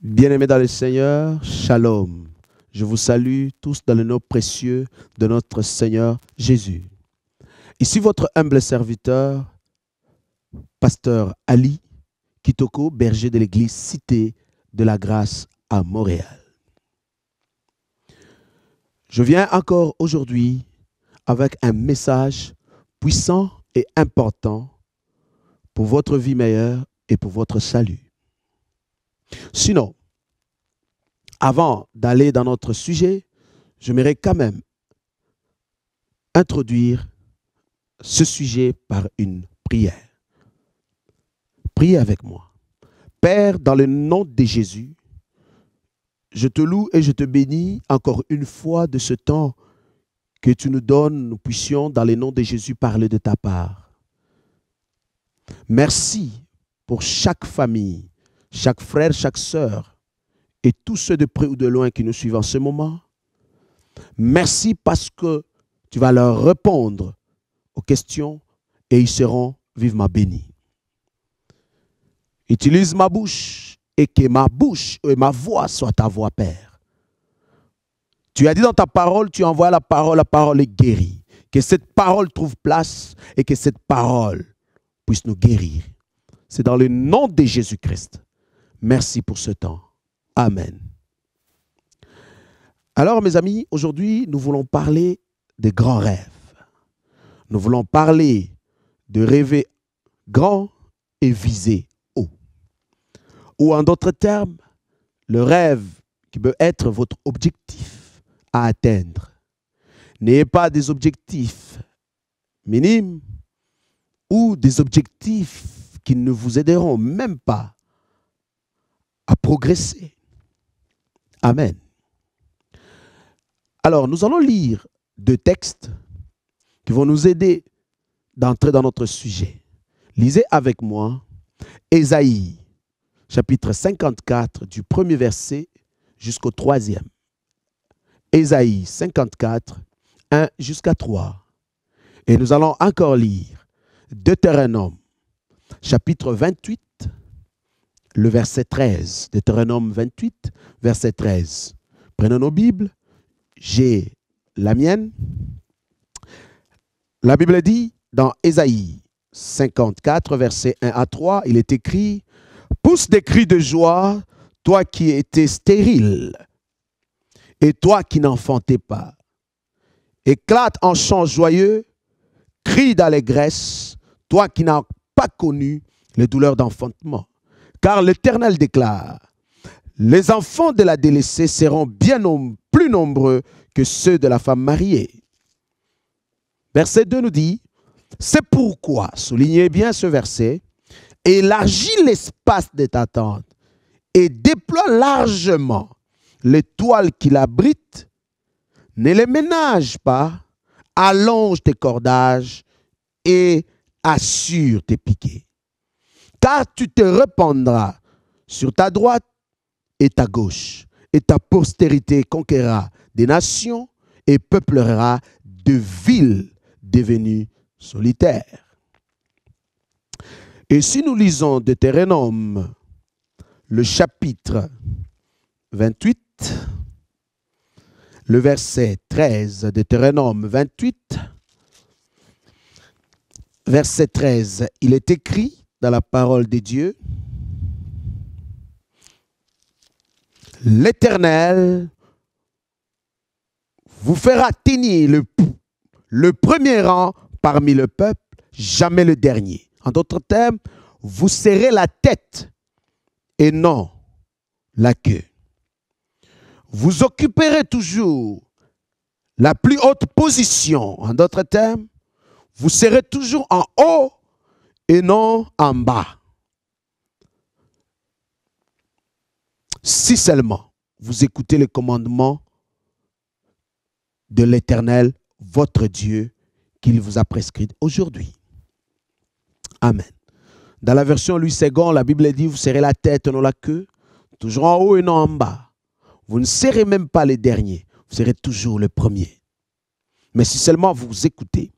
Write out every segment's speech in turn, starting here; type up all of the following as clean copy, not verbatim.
Bien-aimés dans le Seigneur, Shalom. Je vous salue tous dans le nom précieux de notre Seigneur Jésus. Ici votre humble serviteur, pasteur Ali Kitoko, berger de l'église Cité de la Grâce à Montréal. Je viens encore aujourd'hui avec un message puissant et important pour votre vie meilleure et pour votre salut. Sinon, avant d'aller dans notre sujet, j'aimerais quand même introduire ce sujet par une prière. Priez avec moi. Père, dans le nom de Jésus, je te loue et je te bénis encore une fois de ce temps que tu nous donnes, nous puissions dans le nom de Jésus parler de ta part. Merci pour chaque famille, chaque frère, chaque sœur, et tous ceux de près ou de loin qui nous suivent en ce moment. Merci parce que tu vas leur répondre aux questions et ils seront vivement bénis. Utilise ma bouche et que ma bouche et ma voix soient ta voix, Père. Tu as dit dans ta parole, tu envoies la parole est guérie. Que cette parole trouve place et que cette parole puisse nous guérir. C'est dans le nom de Jésus-Christ. Merci pour ce temps. Amen. Alors, mes amis, aujourd'hui, nous voulons parler des grands rêves. Nous voulons parler de rêver grand et viser haut. Ou en d'autres termes, le rêve qui peut être votre objectif à atteindre. N'ayez pas des objectifs minimes ou des objectifs qui ne vous aideront même pas à progresser. Amen. Alors, nous allons lire deux textes qui vont nous aider d'entrer dans notre sujet. Lisez avec moi Ésaïe, chapitre 54, du premier verset jusqu'au 3e. Ésaïe 54, 1 jusqu'à 3. Et nous allons encore lire Deutéronome, chapitre 28, le verset 13. Deutéronome 28, verset 13. Prenons nos Bibles. J'ai la mienne. La Bible dit dans Ésaïe 54, verset 1 à 3, il est écrit « Pousse des cris de joie, toi qui étais stérile, et toi qui n'enfantais pas. Éclate en chants joyeux, crie d'allégresse, toi qui n'as pas connu les douleurs d'enfantement. Car l'Éternel déclare, les enfants de la délaissée seront bien plus nombreux que ceux de la femme mariée. » Verset 2 nous dit, c'est pourquoi, soulignez bien ce verset, élargis l'espace de ta tente et déploie largement les toiles qui l'abritent, ne les ménage pas, allonge tes cordages et assure tes piquets. Car tu te répandras sur ta droite et ta gauche, et ta postérité conquérera des nations et peuplera de villes devenues solitaires. Et si nous lisons Deutéronome, le chapitre 28, le verset 13, Deutéronome 28, verset 13, il est écrit dans la parole de Dieu, l'Éternel vous fera tenir le premier rang parmi le peuple, jamais le dernier. En d'autres termes, vous serrez la tête et non la queue. Vous occuperez toujours la plus haute position. En d'autres termes, vous serez toujours en haut et non en bas. Si seulement vous écoutez les commandements de l'Éternel, votre Dieu, qu'il vous a prescrit aujourd'hui. Amen. Dans la version Louis II, la Bible dit, vous serrez la tête, non la queue, toujours en haut et non en bas. Vous ne serez même pas les derniers, vous serez toujours le premier. Mais si seulement vous écoutez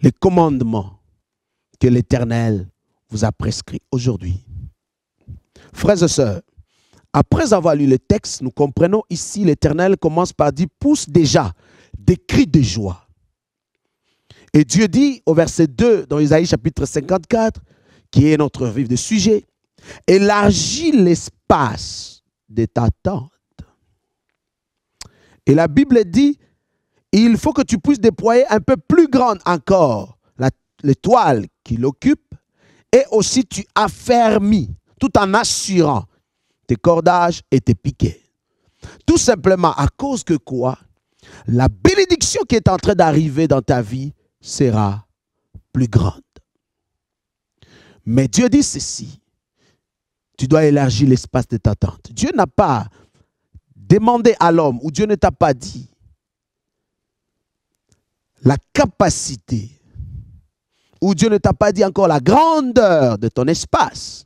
les commandements que l'Éternel vous a prescrits aujourd'hui. Frères et sœurs, après avoir lu le texte, nous comprenons ici l'Éternel commence par dire « pousse déjà des cris de joie ». Et Dieu dit au verset 2 dans Isaïe chapitre 54, qui est notre vif de sujet, « élargis l'espace de ta tente ». Et la Bible dit, il faut que tu puisses déployer un peu plus grande encore l'étoile qui l'occupe, et aussi tu affermis, tout en assurant tes cordages et tes piquets. Tout simplement à cause que quoi? La bénédiction qui est en train d'arriver dans ta vie sera plus grande. Mais Dieu dit ceci, tu dois élargir l'espace de ta tente. Dieu n'a pas demandé à l'homme, ou Dieu ne t'a pas dit la capacité, ou Dieu ne t'a pas dit encore la grandeur de ton espace.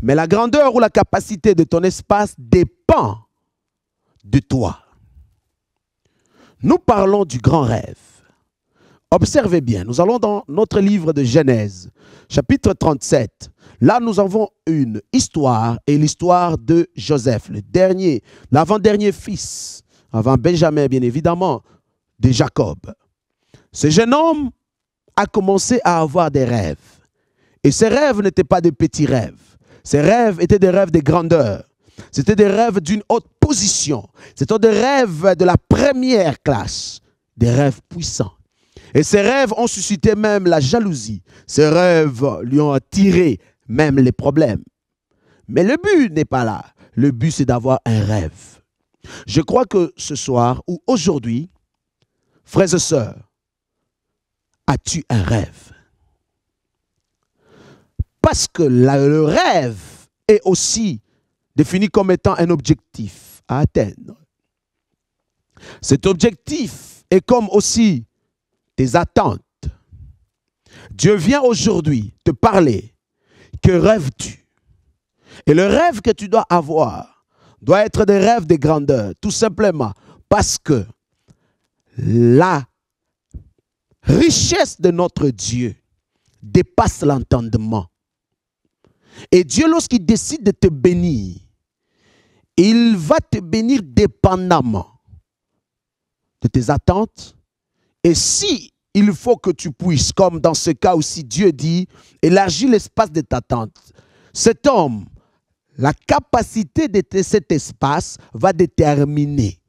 Mais la grandeur ou la capacité de ton espace dépend de toi. Nous parlons du grand rêve. Observez bien, nous allons dans notre livre de Genèse, chapitre 37. Là, nous avons une histoire, et l'histoire de Joseph, le dernier, l'avant-dernier fils, avant Benjamin, bien évidemment, de Jacob. Ce jeune homme a commencé à avoir des rêves. Et ces rêves n'étaient pas de petits rêves. Ces rêves étaient des rêves de grandeur. C'était des rêves d'une haute position. C'était des rêves de la première classe. Des rêves puissants. Et ces rêves ont suscité même la jalousie. Ces rêves lui ont attiré même les problèmes. Mais le but n'est pas là. Le but, c'est d'avoir un rêve. Je crois que ce soir ou aujourd'hui, frères et sœurs, as-tu un rêve? Parce que le rêve est aussi défini comme étant un objectif à atteindre. Cet objectif est comme aussi tes attentes. Dieu vient aujourd'hui te parler. Que rêves-tu? Et le rêve que tu dois avoir doit être des rêves de grandeur, tout simplement parce que la richesse de notre Dieu dépasse l'entendement. Et Dieu, lorsqu'il décide de te bénir, il va te bénir dépendamment de tes attentes. Et si il faut que tu puisses, comme dans ce cas aussi, Dieu dit, élargis l'espace de ta tente. Cet homme, la capacité de cet espace va déterminer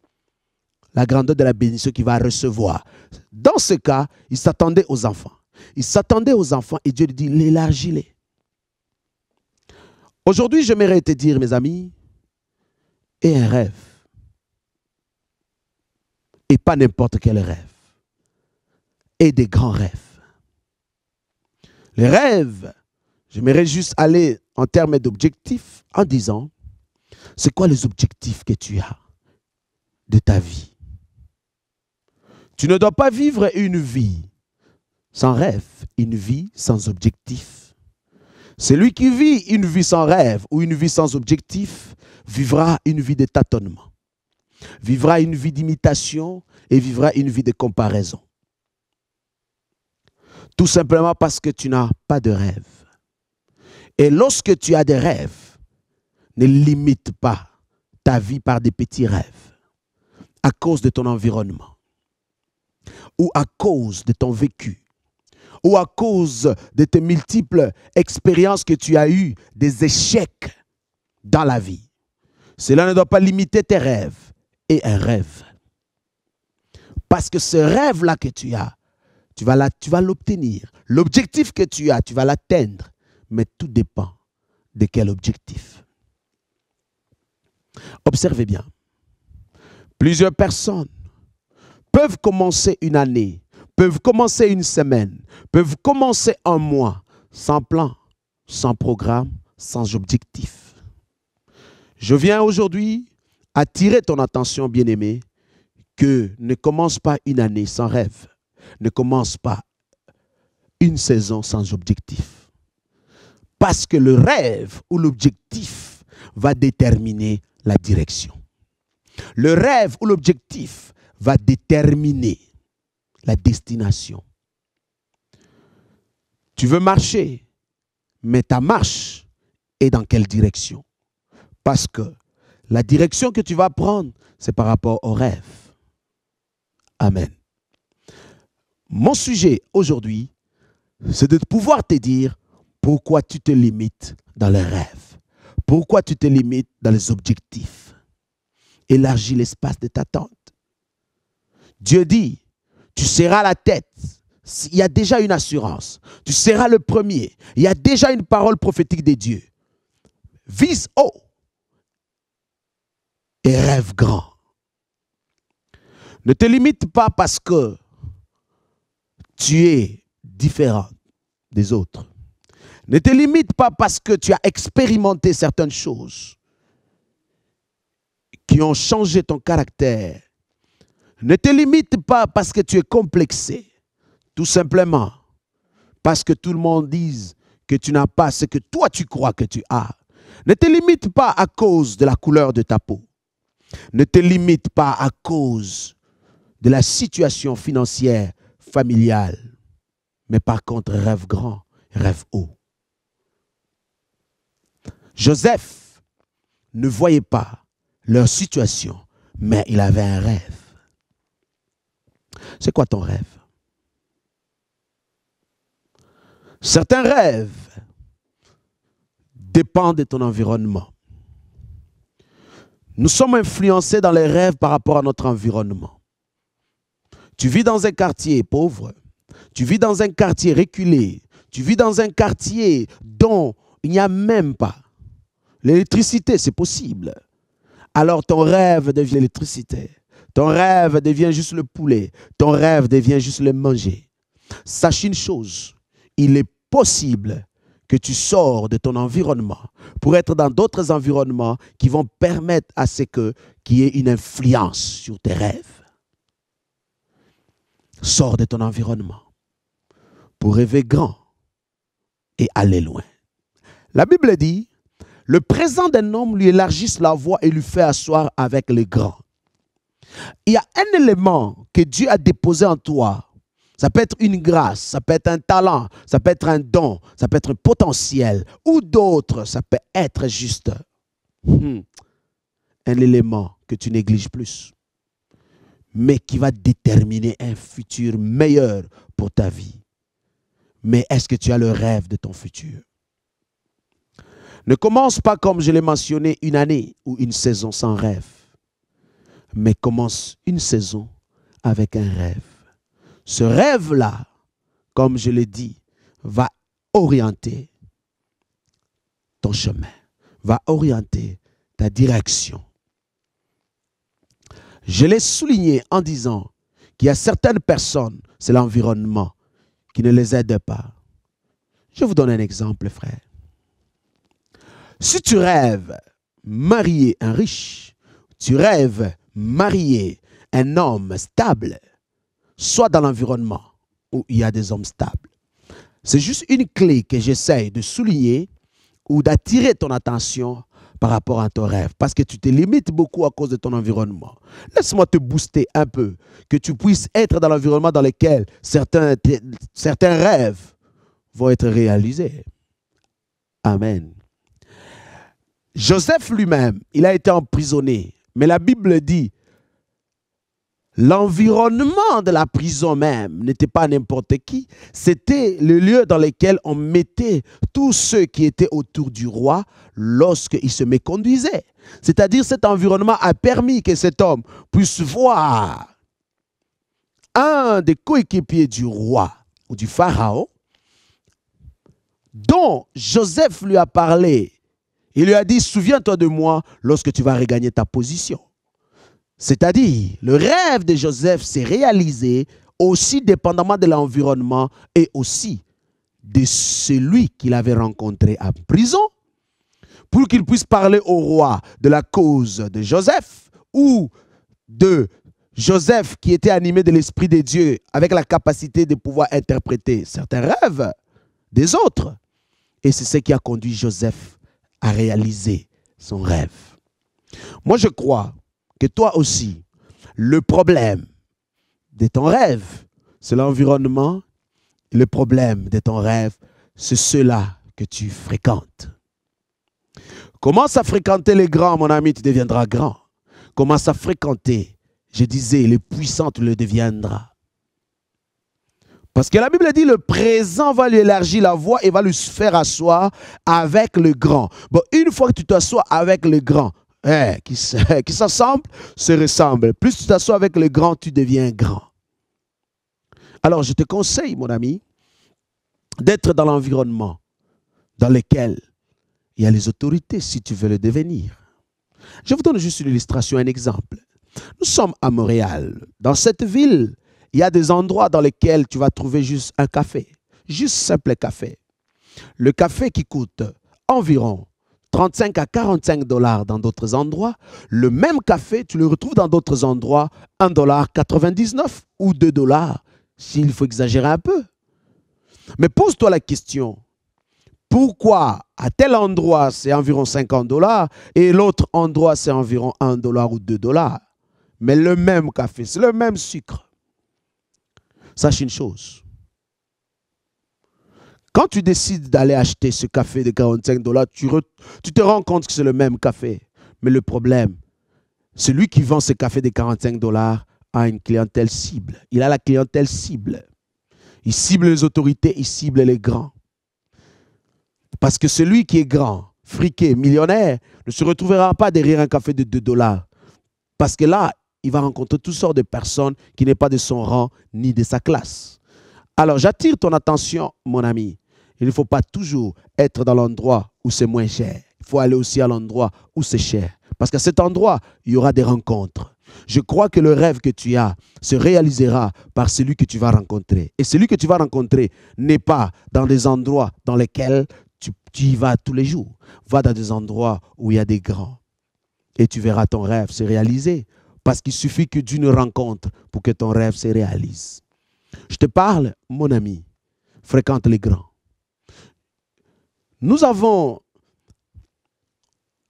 la grandeur de la bénédiction qu'il va recevoir. Dans ce cas, il s'attendait aux enfants. Il s'attendait aux enfants et Dieu lui dit, élargis-les. Aujourd'hui, j'aimerais te dire, mes amis, aie un rêve. Et pas n'importe quel rêve. Et des grands rêves. Les rêves, j'aimerais juste aller en termes d'objectifs en disant, c'est quoi les objectifs que tu as de ta vie? Tu ne dois pas vivre une vie sans rêve, une vie sans objectif. Celui qui vit une vie sans rêve ou une vie sans objectif vivra une vie de tâtonnement, vivra une vie d'imitation et vivra une vie de comparaison. Tout simplement parce que tu n'as pas de rêve. Et lorsque tu as des rêves, ne limite pas ta vie par des petits rêves à cause de ton environnement ou à cause de ton vécu ou à cause de tes multiples expériences que tu as eues, des échecs dans la vie. Cela ne doit pas limiter tes rêves et un rêve. Parce que ce rêve-là que tu as, tu vas l'obtenir. L'objectif que tu as, tu vas l'atteindre. Mais tout dépend de quel objectif. Observez bien. Plusieurs personnes peuvent commencer une année, peuvent commencer une semaine, peuvent commencer un mois sans plan, sans programme, sans objectif. Je viens aujourd'hui attirer ton attention, bien-aimé, que ne commence pas une année sans rêve. Ne commence pas une saison sans objectif. Parce que le rêve ou l'objectif va déterminer la direction. Le rêve ou l'objectif va déterminer la destination. Tu veux marcher, mais ta marche est dans quelle direction? Parce que la direction que tu vas prendre, c'est par rapport au rêve. Amen. Mon sujet aujourd'hui, c'est de pouvoir te dire pourquoi tu te limites dans les rêves. Pourquoi tu te limites dans les objectifs. Élargis l'espace de ta tente. Dieu dit, tu seras la tête. Il y a déjà une assurance. Tu seras le premier. Il y a déjà une parole prophétique de Dieu. Vise haut et rêve grand. Ne te limite pas parce que tu es différent des autres. Ne te limite pas parce que tu as expérimenté certaines choses qui ont changé ton caractère. Ne te limite pas parce que tu es complexé. Tout simplement parce que tout le monde dise que tu n'as pas ce que toi tu crois que tu as. Ne te limite pas à cause de la couleur de ta peau. Ne te limite pas à cause de la situation financière, familiale. Mais par contre, rêve grand, rêve haut. Joseph ne voyait pas leur situation, mais il avait un rêve. C'est quoi ton rêve? Certains rêves dépendent de ton environnement. Nous sommes influencés dans les rêves par rapport à notre environnement. Tu vis dans un quartier pauvre, tu vis dans un quartier reculé, tu vis dans un quartier dont il n'y a même pas l'électricité, c'est possible. Alors ton rêve devient l'électricité. Ton rêve devient juste le poulet. Ton rêve devient juste le manger. Sache une chose, il est possible que tu sors de ton environnement pour être dans d'autres environnements qui vont permettre à ce qu'il y ait une influence sur tes rêves. Sors de ton environnement pour rêver grand et aller loin. La Bible dit, le présent d'un homme lui élargisse la voie et lui fait asseoir avec les grands. Il y a un élément que Dieu a déposé en toi. Ça peut être une grâce, ça peut être un talent, ça peut être un don, ça peut être un potentiel, ou d'autres, ça peut être juste un élément que tu négliges plus, mais qui va déterminer un futur meilleur pour ta vie. Mais est-ce que tu as le rêve de ton futur? Ne commence pas, comme je l'ai mentionné, une année ou une saison sans rêve, mais commence une saison avec un rêve. Ce rêve-là, comme je l'ai dit, va orienter ton chemin, va orienter ta direction. Je l'ai souligné en disant qu'il y a certaines personnes, c'est l'environnement qui ne les aide pas. Je vous donne un exemple, frère. Si tu rêves marier un riche, tu rêves marier un homme stable, soit dans l'environnement où il y a des hommes stables. C'est juste une clé que j'essaie de souligner ou d'attirer ton attention par rapport à ton rêve. Parce que tu te limites beaucoup à cause de ton environnement. Laisse-moi te booster un peu, que tu puisses être dans l'environnement dans lequel certains rêves vont être réalisés. Amen. Joseph lui-même, il a été emprisonné. Mais la Bible dit, l'environnement de la prison même n'était pas n'importe qui. C'était le lieu dans lequel on mettait tous ceux qui étaient autour du roi lorsqu'il se méconduisait. C'est-à-dire cet environnement a permis que cet homme puisse voir un des coéquipiers du roi ou du pharaon dont Joseph lui a parlé. Il lui a dit, souviens-toi de moi lorsque tu vas regagner ta position. C'est-à-dire, le rêve de Joseph s'est réalisé aussi dépendamment de l'environnement et aussi de celui qu'il avait rencontré en prison pour qu'il puisse parler au roi de la cause de Joseph ou de Joseph qui était animé de l'Esprit de Dieu avec la capacité de pouvoir interpréter certains rêves des autres. Et c'est ce qui a conduit Joseph à réaliser son rêve. Moi, je crois que toi aussi, le problème de ton rêve, c'est l'environnement. Le problème de ton rêve, c'est ceux-là que tu fréquentes. Commence à fréquenter les grands, mon ami, tu deviendras grand. Commence à fréquenter, je disais, les puissants, tu le deviendras. Parce que la Bible dit, le présent va lui élargir la voie et va lui faire asseoir avec le grand. Bon, une fois que tu t'assois avec le grand, qui s'assemble, se ressemble. Plus tu t'assois avec le grand, tu deviens grand. Alors, je te conseille, mon ami, d'être dans l'environnement dans lequel il y a les autorités, si tu veux le devenir. Je vous donne juste une illustration, un exemple. Nous sommes à Montréal. Dans cette ville, il y a des endroits dans lesquels tu vas trouver juste un café. Juste simple café. Le café qui coûte environ 35 à 45 $ dans d'autres endroits. Le même café, tu le retrouves dans d'autres endroits, 1,99 $ ou 2 $, s'il faut exagérer un peu. Mais pose-toi la question, pourquoi à tel endroit c'est environ 50 $ et l'autre endroit c'est environ 1 $ ou 2 $? Mais le même café, c'est le même sucre. Sache une chose. Quand tu décides d'aller acheter ce café de 45 $, tu te rends compte que c'est le même café. Mais le problème, celui qui vend ce café de 45 $ a une clientèle cible. Il a la clientèle cible. Il cible les autorités, il cible les grands. Parce que celui qui est grand, friqué, millionnaire, ne se retrouvera pas derrière un café de 2 $. Parce que là, il va rencontrer toutes sortes de personnes qui n'est pas de son rang ni de sa classe. Alors, j'attire ton attention, mon ami. Il ne faut pas toujours être dans l'endroit où c'est moins cher. Il faut aller aussi à l'endroit où c'est cher. Parce qu'à cet endroit, il y aura des rencontres. Je crois que le rêve que tu as se réalisera par celui que tu vas rencontrer. Et celui que tu vas rencontrer n'est pas dans des endroits dans lesquels tu y vas tous les jours. Va dans des endroits où il y a des grands. Et tu verras ton rêve se réaliser. Parce qu'il suffit que d'une rencontre pour que ton rêve se réalise. Je te parle, mon ami, fréquente les grands. Nous avons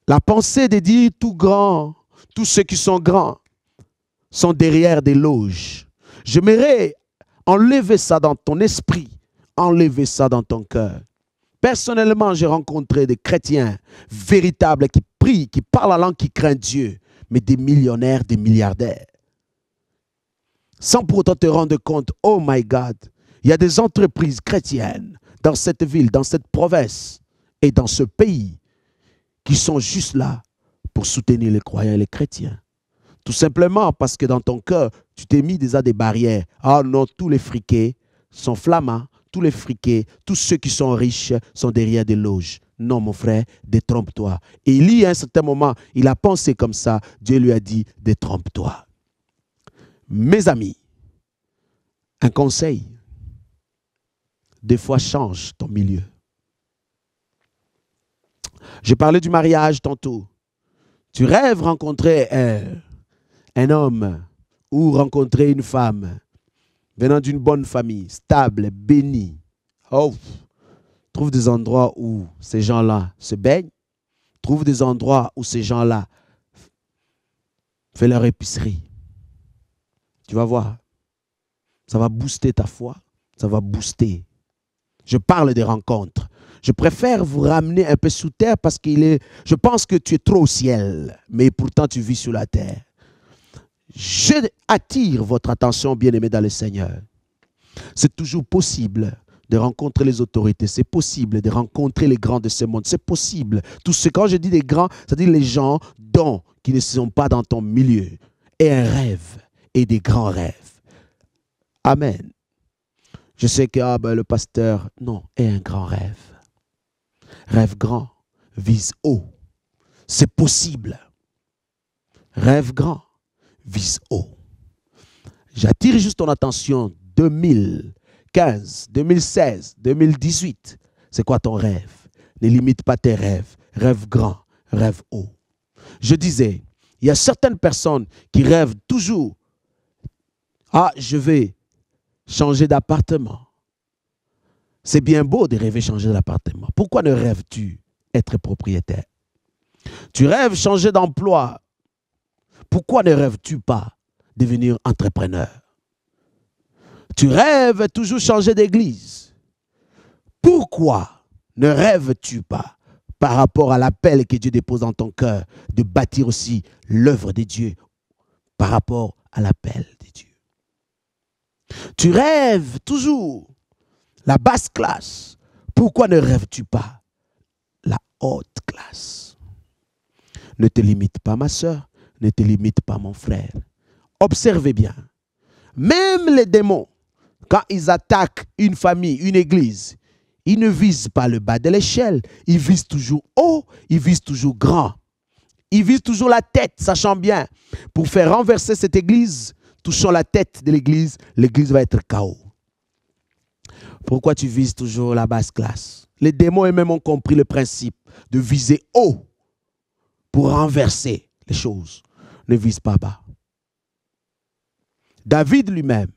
la pensée de dire tout grand, tous ceux qui sont grands sont derrière des loges. J'aimerais enlever ça dans ton esprit, enlever ça dans ton cœur. Personnellement, j'ai rencontré des chrétiens véritables qui prient, qui parlent la langue, qui craignent Dieu, mais des millionnaires, des milliardaires. Sans pour autant te rendre compte, oh my God, il y a des entreprises chrétiennes dans cette ville, dans cette province et dans ce pays qui sont juste là pour soutenir les croyants et les chrétiens. Tout simplement parce que dans ton cœur, tu t'es mis déjà des barrières. Ah non, tous les friqués sont flamands, tous les friqués, tous ceux qui sont riches sont derrière des loges. Non, mon frère, détrompe-toi. Élie, à un certain moment, il a pensé comme ça. Dieu lui a dit, détrompe-toi. Mes amis, un conseil. Des fois, change ton milieu. J'ai parlé du mariage tantôt. Tu rêves rencontrer un homme ou rencontrer une femme venant d'une bonne famille, stable, bénie. Oh, trouve des endroits où ces gens-là se baignent. Trouve des endroits où ces gens-là font leur épicerie. Tu vas voir. Ça va booster ta foi. Ça va booster. Je parle des rencontres. Je préfère vous ramener un peu sous terre parce je pense que tu es trop au ciel, mais pourtant tu vis sur la terre. Je attire votre attention, bien-aimés dans le Seigneur. C'est toujours possible de rencontrer les autorités. C'est possible de rencontrer les grands de ce monde. C'est possible. Quand je dis des grands, c'est-à-dire les gens qui ne sont pas dans ton milieu. Et un rêve et des grands rêves. Amen. Je sais que le pasteur, non, est un grand rêve. Rêve grand, vise haut. C'est possible. Rêve grand, vise haut. J'attire juste ton attention. 2015, 2016, 2018. C'est quoi ton rêve? Ne limite pas tes rêves. Rêve grand, rêve haut. Je disais, il y a certaines personnes qui rêvent toujours. Ah, je vais changer d'appartement. C'est bien beau de rêver changer d'appartement. Pourquoi ne rêves-tu être propriétaire? Tu rêves changer d'emploi. Pourquoi ne rêves-tu pas devenir entrepreneur? Tu rêves toujours changer d'église. Pourquoi ne rêves-tu pas par rapport à l'appel que Dieu dépose dans ton cœur, de bâtir aussi l'œuvre de Dieu par rapport à l'appel de Dieu. Tu rêves toujours la basse classe. Pourquoi ne rêves-tu pas la haute classe? Ne te limite pas, ma soeur, ne te limite pas, mon frère. Observez bien. Même les démons, quand ils attaquent une famille, une église, ils ne visent pas le bas de l'échelle. Ils visent toujours haut, ils visent toujours grand. Ils visent toujours la tête, sachant bien, pour faire renverser cette église, touchant la tête de l'église, l'église va être KO. Pourquoi tu vises toujours la basse classe? Les démons eux-mêmes ont compris le principe de viser haut pour renverser les choses. Ne vise pas bas. David lui-même,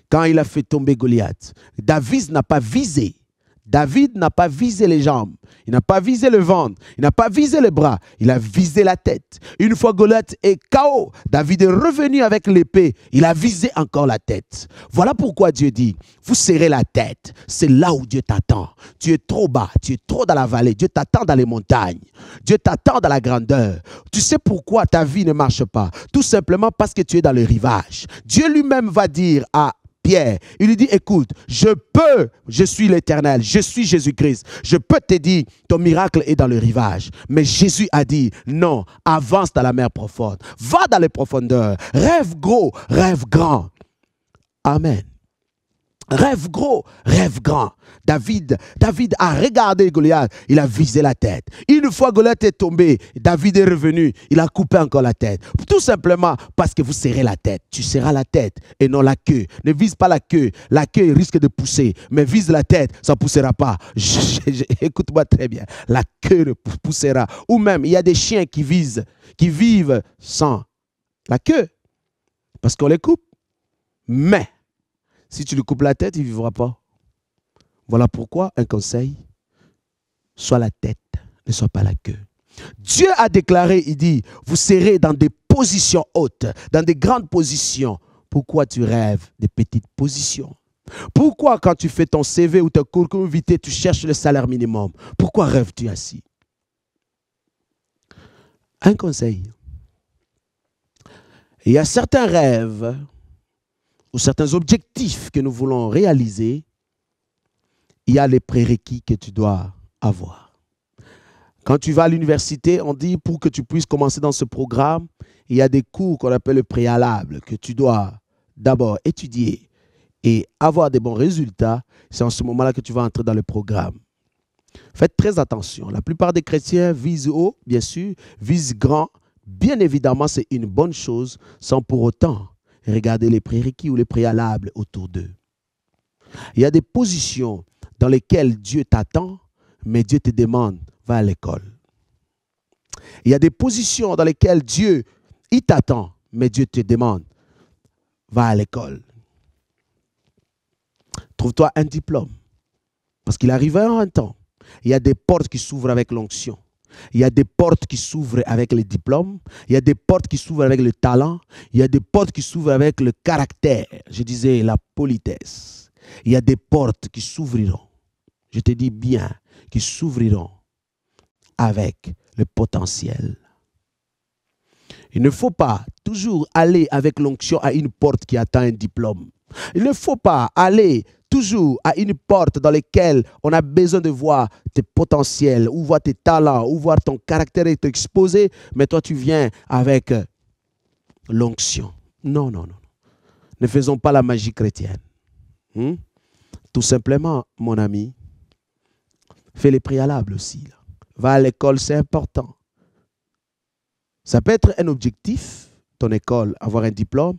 quand il a fait tomber Goliath, David n'a pas visé. David n'a pas visé les jambes, il n'a pas visé le ventre, il n'a pas visé les bras, il a visé la tête. Une fois Goliath est KO, David est revenu avec l'épée, il a visé encore la tête. Voilà pourquoi Dieu dit, vous serrez la tête, c'est là où Dieu t'attend. Tu es trop bas, tu es trop dans la vallée, Dieu t'attend dans les montagnes, Dieu t'attend dans la grandeur. Tu sais pourquoi ta vie ne marche pas? Tout simplement parce que tu es dans le rivage. Dieu lui-même va dire à Pierre, il lui dit, écoute, je suis l'Éternel, je suis Jésus-Christ. Je peux te dire, ton miracle est dans le rivage. Mais Jésus a dit, non, avance dans la mer profonde. Va dans les profondeurs. Rêve gros, rêve grand. Amen. Rêve gros, rêve grand. David a regardé Goliath, il a visé la tête. Une fois Goliath est tombé, David est revenu, il a coupé encore la tête. Tout simplement parce que vous serrez la tête. Tu serras la tête et non la queue. Ne vise pas la queue risque de pousser, mais vise la tête, ça ne poussera pas. Écoute-moi très bien, la queue poussera. Ou même, il y a des chiens qui vivent sans la queue, parce qu'on les coupe. Mais, si tu lui coupes la tête, il ne vivra pas. Voilà pourquoi un conseil, sois la tête, ne sois pas la queue. Dieu a déclaré, il dit, vous serez dans des positions hautes, dans des grandes positions. Pourquoi tu rêves des petites positions? Pourquoi quand tu fais ton CV ou ta curriculum vitae, tu cherches le salaire minimum? Pourquoi rêves-tu ainsi? Un conseil. Il y a certains rêves ou certains objectifs que nous voulons réaliser, il y a les prérequis que tu dois avoir. Quand tu vas à l'université, on dit pour que tu puisses commencer dans ce programme, il y a des cours qu'on appelle le préalable, que tu dois d'abord étudier et avoir des bons résultats. C'est en ce moment-là que tu vas entrer dans le programme. Faites très attention. La plupart des chrétiens visent haut, bien sûr, visent grand. Bien évidemment, c'est une bonne chose, sans pour autant regarder les prérequis ou les préalables autour d'eux. Il y a des positions dans lesquelles Dieu t'attend, mais Dieu te demande, va à l'école. Il y a des positions dans lesquelles Dieu, il t'attend, mais Dieu te demande, va à l'école. Trouve-toi un diplôme. Parce qu'il arrivera un temps, il y a des portes qui s'ouvrent avec l'onction. Il y a des portes qui s'ouvrent avec les diplômes. Il y a des portes qui s'ouvrent avec le talent. Il y a des portes qui s'ouvrent avec le caractère. Je disais la politesse. Il y a des portes qui s'ouvriront. Je te dis bien, qui s'ouvriront avec le potentiel. Il ne faut pas toujours aller avec l'onction à une porte qui attend un diplôme. Il ne faut pas aller toujours à une porte dans laquelle on a besoin de voir tes potentiels, ou voir tes talents, ou voir ton caractère être exposé, mais toi tu viens avec l'onction. Non, non, non. Ne faisons pas la magie chrétienne. Tout simplement, mon ami, fais les préalables aussi. Là. Va à l'école, c'est important. Ça peut être un objectif, ton école, avoir un diplôme,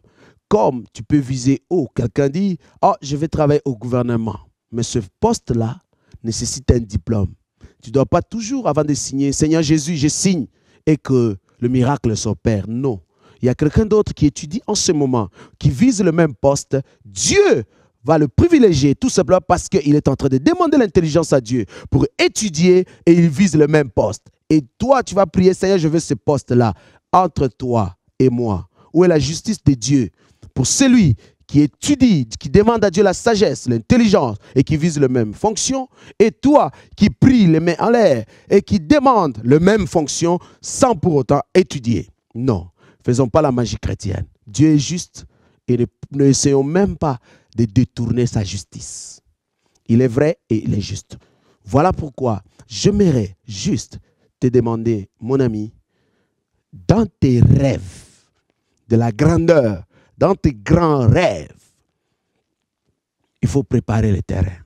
comme tu peux viser haut. Quelqu'un dit, oh, je vais travailler au gouvernement. Mais ce poste-là nécessite un diplôme. Tu ne dois pas toujours, avant de signer, Seigneur Jésus, je signe, et que le miracle s'opère. Non. Il y a quelqu'un d'autre qui étudie en ce moment, qui vise le même poste. Dieu va le privilégier tout simplement parce qu'il est en train de demander l'intelligence à Dieu pour étudier et il vise le même poste. Et toi, tu vas prier, Seigneur, je veux ce poste-là. Entre toi et moi, où est la justice de Dieu pour celui qui étudie, qui demande à Dieu la sagesse, l'intelligence et qui vise les mêmes fonctions, et toi qui pries les mains en l'air et qui demande les mêmes fonctions sans pour autant étudier. Non, faisons pas la magie chrétienne. Dieu est juste et n'essayons même pas de détourner sa justice. Il est vrai et il est juste. Voilà pourquoi j'aimerais juste te demander, mon ami, dans tes rêves, de la grandeur, dans tes grands rêves, il faut préparer le terrain.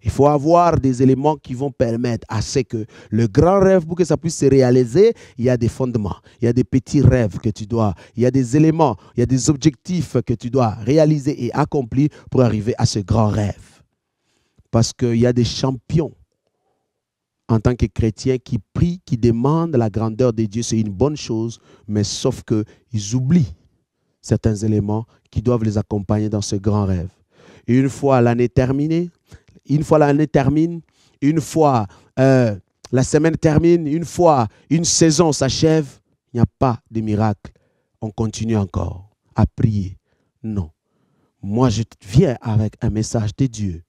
Il faut avoir des éléments qui vont permettre à ce que le grand rêve, pour que ça puisse se réaliser, il y a des fondements, il y a des petits rêves que tu dois, il y a des éléments, il y a des objectifs que tu dois réaliser et accomplir pour arriver à ce grand rêve. Parce qu'il y a des champions en tant que chrétiens qui prient, qui demandent la grandeur de Dieu. C'est une bonne chose, mais sauf qu'ils oublient certains éléments qui doivent les accompagner dans ce grand rêve. Et une fois l'année terminée, une fois l'année termine, une fois la semaine termine, une fois une saison s'achève, il n'y a pas de miracle. On continue encore à prier. Non. Moi, je viens avec un message de Dieu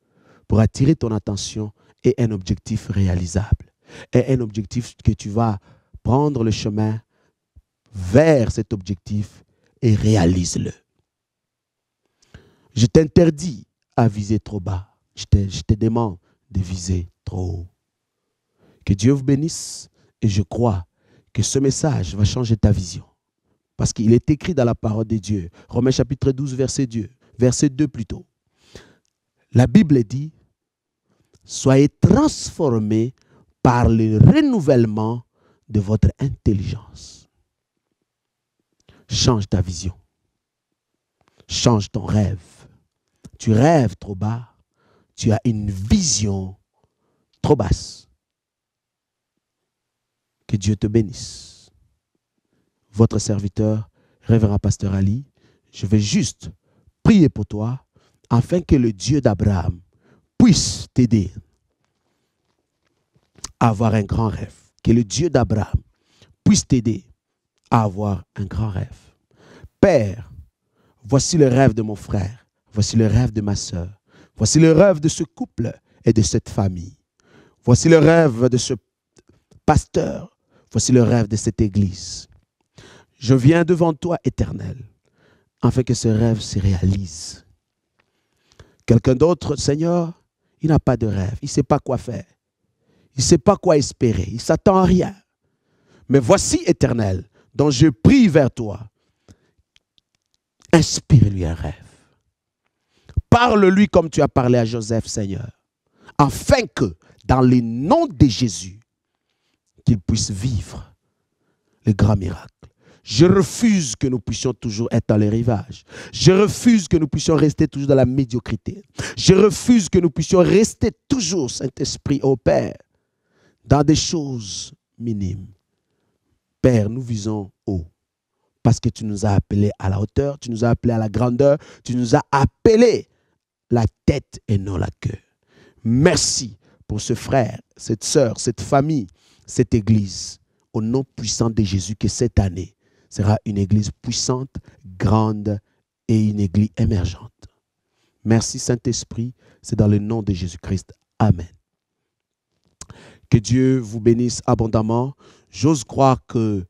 pour attirer ton attention et un objectif réalisable. Et un objectif que tu vas prendre le chemin vers cet objectif et réalise-le. Je t'interdis à viser trop bas. Je te demande de viser trop haut. Que Dieu vous bénisse et je crois que ce message va changer ta vision. Parce qu'il est écrit dans la parole de Dieu. Romains chapitre 12, verset 2 plutôt. La Bible dit, soyez transformés par le renouvellement de votre intelligence. Change ta vision. Change ton rêve. Tu rêves trop bas. Tu as une vision trop basse. Que Dieu te bénisse. Votre serviteur, révérend pasteur Ali, je vais juste prier pour toi afin que le Dieu d'Abraham puisse t'aider à avoir un grand rêve. Que le Dieu d'Abraham puisse t'aider à avoir un grand rêve. Père, voici le rêve de mon frère. Voici le rêve de ma soeur. Voici le rêve de ce couple et de cette famille. Voici le rêve de ce pasteur. Voici le rêve de cette église. Je viens devant toi, Éternel, afin que ce rêve se réalise. Quelqu'un d'autre, Seigneur, il n'a pas de rêve. Il ne sait pas quoi faire. Il ne sait pas quoi espérer. Il ne s'attend à rien. Mais voici, Éternel, dont je prie vers toi. Inspire-lui un rêve. Parle-lui comme tu as parlé à Joseph, Seigneur, afin que, dans le nom de Jésus, qu'il puisse vivre le grand miracle. Je refuse que nous puissions toujours être dans les rivages. Je refuse que nous puissions rester toujours dans la médiocrité. Je refuse que nous puissions rester toujours, Saint-Esprit, ô Père, dans des choses minimes. Père, nous visons haut. Parce que tu nous as appelés à la hauteur, tu nous as appelés à la grandeur, tu nous as appelés la tête et non la queue. Merci pour ce frère, cette sœur, cette famille, cette église. Au nom puissant de Jésus, que cette année sera une église puissante, grande et une église émergente. Merci Saint-Esprit, c'est dans le nom de Jésus-Christ. Amen. Que Dieu vous bénisse abondamment. J'ose croire que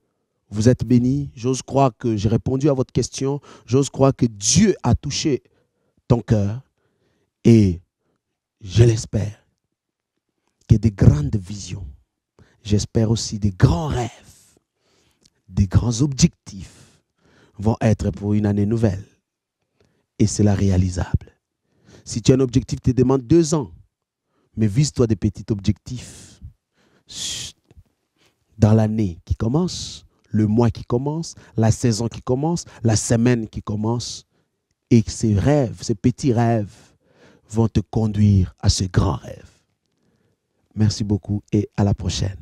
vous êtes bénis. J'ose croire que j'ai répondu à votre question. J'ose croire que Dieu a touché ton cœur. Et je l'espère que des grandes visions, j'espère aussi des grands rêves, des grands objectifs vont être pour une année nouvelle. Et c'est la réalisable. Si tu as un objectif qui te demande 2 ans, mais vise-toi des petits objectifs dans l'année qui commence, le mois qui commence, la saison qui commence, la semaine qui commence. Et ces rêves, ces petits rêves vont te conduire à ce grand rêve. Merci beaucoup et à la prochaine.